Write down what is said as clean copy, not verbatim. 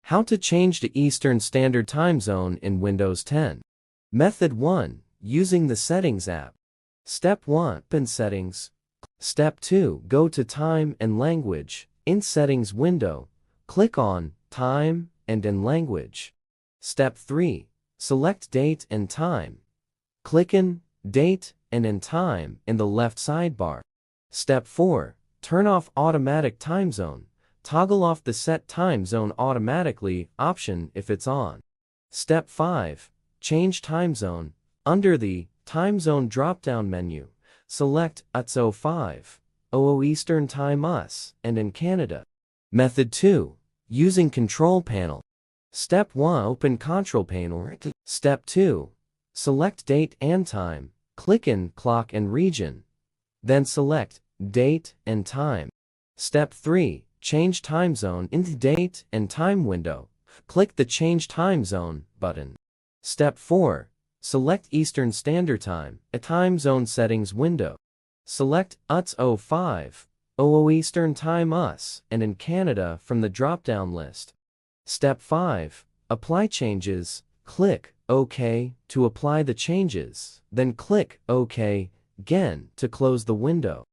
How to change to Eastern Standard Time Zone in Windows 10. Method 1. Using the Settings app. Step 1. Open Settings. Step 2. Go to Time and Language. In Settings window, click on Time and in Language. Step 3. Select Date and Time. Click in Date and in Time in the left sidebar. Step 4. Turn off Automatic Time Zone. Toggle off the Set Time Zone Automatically option if it's on. Step 5. Change Time Zone. Under the Time Zone drop-down menu, select US 05, OO Eastern Time US, and in Canada. Method 2. Using Control Panel. Step 1. Open Control Panel. Step 2. Select Date and Time. Click in Clock and Region. Then select Date and Time. Step 3. Change Time Zone in the Date and Time window. Click the Change Time Zone button. Step 4. Select Eastern Standard Time, a Time Zone Settings window. Select US 05, OO Eastern Time US, and in Canada from the drop-down list. Step 5. Apply changes. Click OK to apply the changes, then click OK again to close the window.